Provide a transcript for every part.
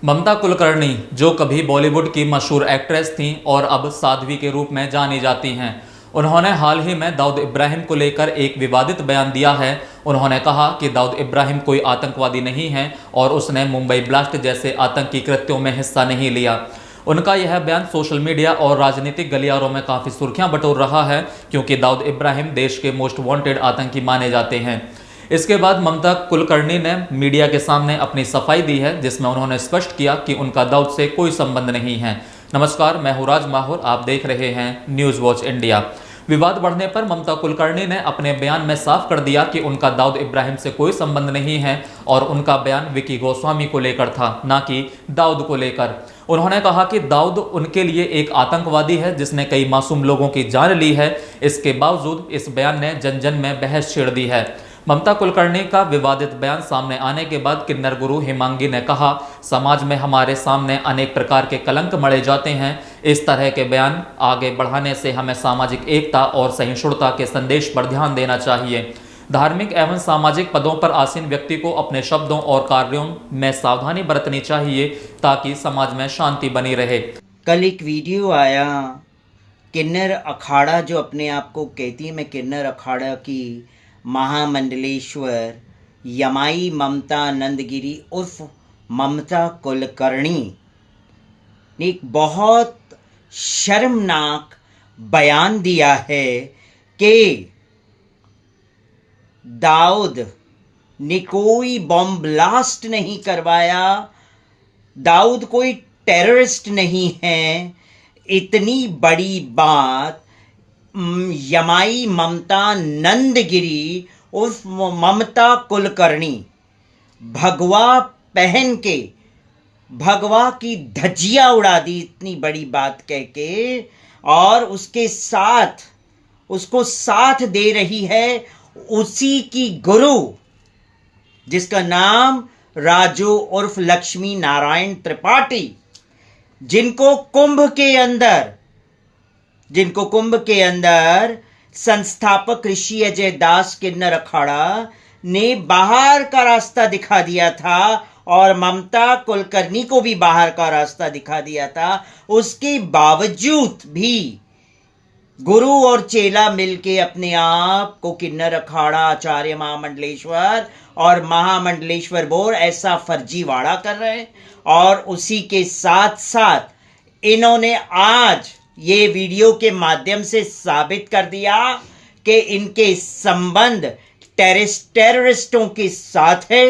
ममता कुलकर्णी जो कभी बॉलीवुड की मशहूर एक्ट्रेस थीं और अब साध्वी के रूप में जानी जाती हैं, उन्होंने हाल ही में दाऊद इब्राहिम को लेकर एक विवादित बयान दिया है। उन्होंने कहा कि दाऊद इब्राहिम कोई आतंकवादी नहीं है और उसने मुंबई ब्लास्ट जैसे आतंकी कृत्यों में हिस्सा नहीं लिया। उनका यह बयान सोशल मीडिया और राजनीतिक गलियारों में काफ़ी सुर्खियां बटोर रहा है, क्योंकि दाऊद इब्राहिम देश के मोस्ट वांटेड आतंकी माने जाते हैं। इसके बाद ममता कुलकर्णी ने मीडिया के सामने अपनी सफाई दी है, जिसमें उन्होंने स्पष्ट किया कि उनका दाऊद से कोई संबंध नहीं है। नमस्कार, मैं हूं राज माहौर, आप देख रहे हैं न्यूज़ वॉच इंडिया। विवाद बढ़ने पर ममता कुलकर्णी ने अपने बयान में साफ कर दिया कि उनका दाऊद इब्राहिम से कोई संबंध नहीं है और उनका बयान विकी गोस्वामी को लेकर था, ना कि दाऊद को लेकर। उन्होंने कहा कि दाऊद उनके लिए एक आतंकवादी है जिसने कई मासूम लोगों की जान ली है। इसके बावजूद इस बयान ने जन जन में बहस छेड़ दी है। ममता कुलकर्णी का विवादित बयान सामने आने के बाद किन्नर गुरु हिमांगी ने कहा, समाज में हमारे सामने अनेक प्रकार के कलंक मढ़े जाते हैं। इस तरह के बयान आगे बढ़ाने से हमें सामाजिक एकता और सहिष्णुता के संदेश पर ध्यान देना चाहिए। धार्मिक एवं सामाजिक पदों पर आसीन व्यक्ति को अपने शब्दों और कार्यों में सावधानी बरतनी चाहिए ताकि समाज में शांति बनी रहे। कल एक वीडियो आया, किन्नर अखाड़ा जो अपने आप को कहती है, मैं किन्नर अखाड़ा की महामंडलेश्वर यमाई ममता नंदगिरी उर्फ ममता कुलकर्णी ने एक बहुत शर्मनाक बयान दिया है कि दाऊद ने कोई बॉम्ब ब्लास्ट नहीं करवाया, दाऊद कोई टेररिस्ट नहीं है। इतनी बड़ी बात यमाई ममता नंदगिरी उर्फ ममता कुलकर्णी भगवा पहन के भगवा की धज्जियां उड़ा दी, इतनी बड़ी बात कह के, और उसके साथ उसको साथ दे रही है उसी की गुरु जिसका नाम राजू उर्फ लक्ष्मी नारायण त्रिपाठी, जिनको कुंभ के अंदर संस्थापक ऋषि अजय दास किन्नर अखाड़ा ने बाहर का रास्ता दिखा दिया था और ममता कुलकर्णी को भी बाहर का रास्ता दिखा दिया था। उसके बावजूद भी गुरु और चेला मिलके अपने आप को किन्नर अखाड़ा, आचार्य महामंडलेश्वर और महामंडलेश्वर बोर्ड ऐसा फर्जीवाड़ा कर रहे हैं। और उसी के साथ साथ इन्होंने आज ये वीडियो के माध्यम से साबित कर दिया कि इनके संबंध टेररिस्टों के साथ है।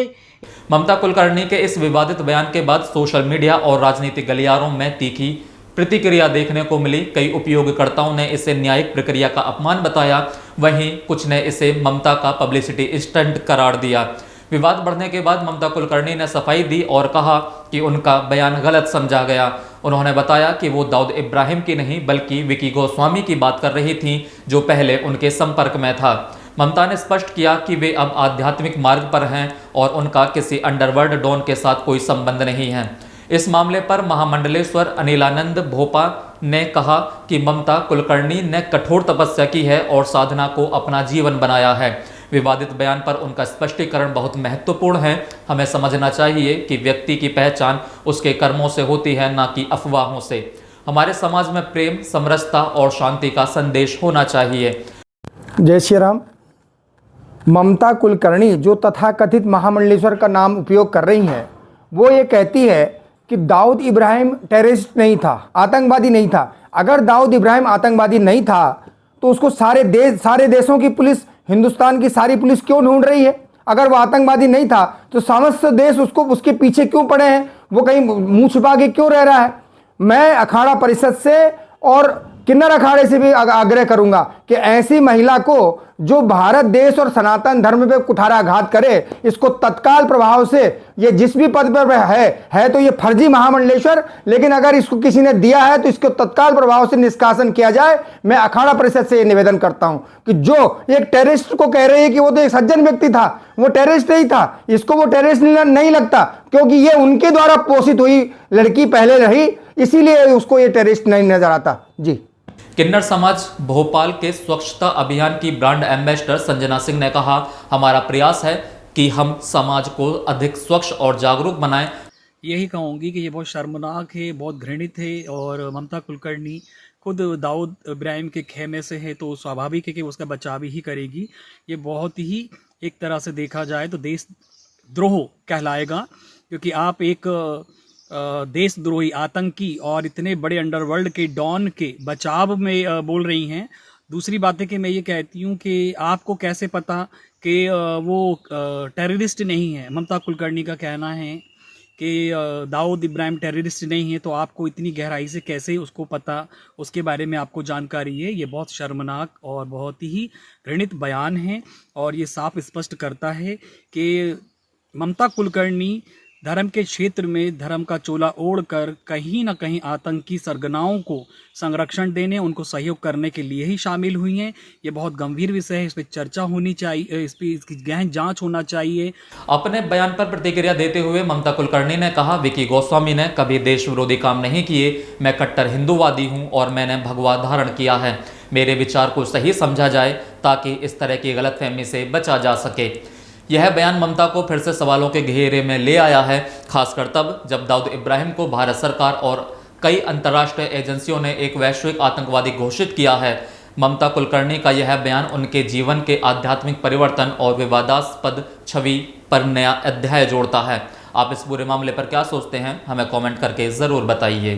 ममता कुलकर्णी के इस विवादित बयान के बाद सोशल मीडिया और राजनीतिक गलियारों में तीखी प्रतिक्रिया देखने को मिली। कई उपयोगकर्ताओं ने इसे न्यायिक प्रक्रिया का अपमान बताया, वहीं कुछ ने इसे ममता का पब्लिसिटी स्टंट करार दिया। विवाद बढ़ने के बाद ममता कुलकर्णी ने सफाई दी और कहा कि उनका बयान गलत समझा गया। उन्होंने बताया कि वो दाऊद इब्राहिम की नहीं बल्कि विकी गोस्वामी की बात कर रही थीं, जो पहले उनके संपर्क में था। ममता ने स्पष्ट किया कि वे अब आध्यात्मिक मार्ग पर हैं और उनका किसी अंडरवर्ल्ड डॉन के साथ कोई संबंध नहीं है। इस मामले पर महामंडलेश्वर अनिलानंद भोपा ने कहा कि ममता कुलकर्णी ने कठोर तपस्या की है और साधना को अपना जीवन बनाया है। विवादित बयान पर उनका स्पष्टीकरण बहुत महत्वपूर्ण है। हमें समझना चाहिए कि व्यक्ति की पहचान उसके कर्मों से होती है, ना कि अफवाहों से। हमारे समाज में प्रेम, समरसता और शांति का संदेश होना चाहिए। जय श्री राम। ममता कुलकर्णी जो तथाकथित महामंडलेश्वर का नाम उपयोग कर रही हैं, वो ये कहती है कि दाऊद इब्राहिम टेररिस्ट नहीं था, आतंकवादी नहीं था। अगर दाऊद इब्राहिम आतंकवादी नहीं था तो उसको सारे देशों की पुलिस, हिंदुस्तान की सारी पुलिस क्यों ढूंढ रही है? अगर वो आतंकवादी नहीं था तो समस्त देश उसके पीछे क्यों पड़े हैं? वो कहीं मुंह छुपा के क्यों रह रहा है? मैं अखाड़ा परिषद से और किन्नर अखाड़े से भी आग्रह करूंगा कि ऐसी महिला को जो भारत देश और सनातन धर्म पे कुठाराघात करे, इसको तत्काल प्रभाव से, ये जिस भी पद पर है तो ये फर्जी महामंडलेश्वर, लेकिन अगर इसको किसी ने दिया है तो इसको तत्काल प्रभाव से निष्कासन किया जाए। मैं अखाड़ा परिषद से ये निवेदन करता हूं कि जो एक टेररिस्ट को कह रही है कि वो तो एक सज्जन व्यक्ति था, वो टेररिस्ट नहीं था, इसको वो टेररिस्ट नहीं लगता, क्योंकि ये उनके द्वारा पोषित हुई लड़की पहले रही, इसीलिए उसको ये टेररिस्ट नहीं नजर आता। जी। किन्नर समाज भोपाल के स्वच्छता अभियान की ब्रांड एम्बेसडर संजना सिंह ने कहा, हमारा प्रयास है कि हम समाज को अधिक स्वच्छ और जागरूक बनाएं। यही कहूँगी कि ये बहुत शर्मनाक है, बहुत घृणित है। और ममता कुलकर्णी खुद दाऊद इब्राहिम के खेमे से है, तो स्वाभाविक है कि उसका बचाव ही करेगी। ये बहुत ही एक तरह से देखा जाए तो देशद्रोह कहलाएगा, क्योंकि आप एक देशद्रोही, आतंकी और इतने बड़े अंडरवर्ल्ड के डॉन के बचाव में बोल रही हैं। दूसरी बात है कि मैं ये कहती हूँ कि आपको कैसे पता कि वो टेररिस्ट नहीं है। ममता कुलकर्णी का कहना है कि दाऊद इब्राहिम टेररिस्ट नहीं है, तो आपको इतनी गहराई से कैसे उसको पता, उसके बारे में आपको जानकारी है। ये बहुत शर्मनाक और बहुत ही घृणित बयान है, और ये साफ स्पष्ट करता है कि ममता कुलकर्णी धर्म के क्षेत्र में धर्म का चोला ओढ़कर कहीं ना कहीं आतंकी सरगनाओं को संरक्षण देने, उनको सहयोग करने के लिए ही शामिल हुई हैं। ये बहुत गंभीर विषय है, इस पर चर्चा होनी चाहिए, इस पर इसकी गहन जांच होना चाहिए। अपने बयान पर प्रतिक्रिया देते हुए ममता कुलकर्णी ने कहा, विकी गोस्वामी ने कभी देश विरोधी काम नहीं किए। मैं कट्टर हिंदूवादी हूं और मैंने भगवा धारण किया है। मेरे विचार को सही समझा जाए ताकि इस तरह की गलतफहमी से बचा जा सके। यह बयान ममता को फिर से सवालों के घेरे में ले आया है, खासकर तब जब दाऊद इब्राहिम को भारत सरकार और कई अंतर्राष्ट्रीय एजेंसियों ने एक वैश्विक आतंकवादी घोषित किया है। ममता कुलकर्णी का यह बयान उनके जीवन के आध्यात्मिक परिवर्तन और विवादास्पद छवि पर नया अध्याय जोड़ता है। आप इस पूरे मामले पर क्या सोचते हैं, हमें कमेंट करके ज़रूर बताइए।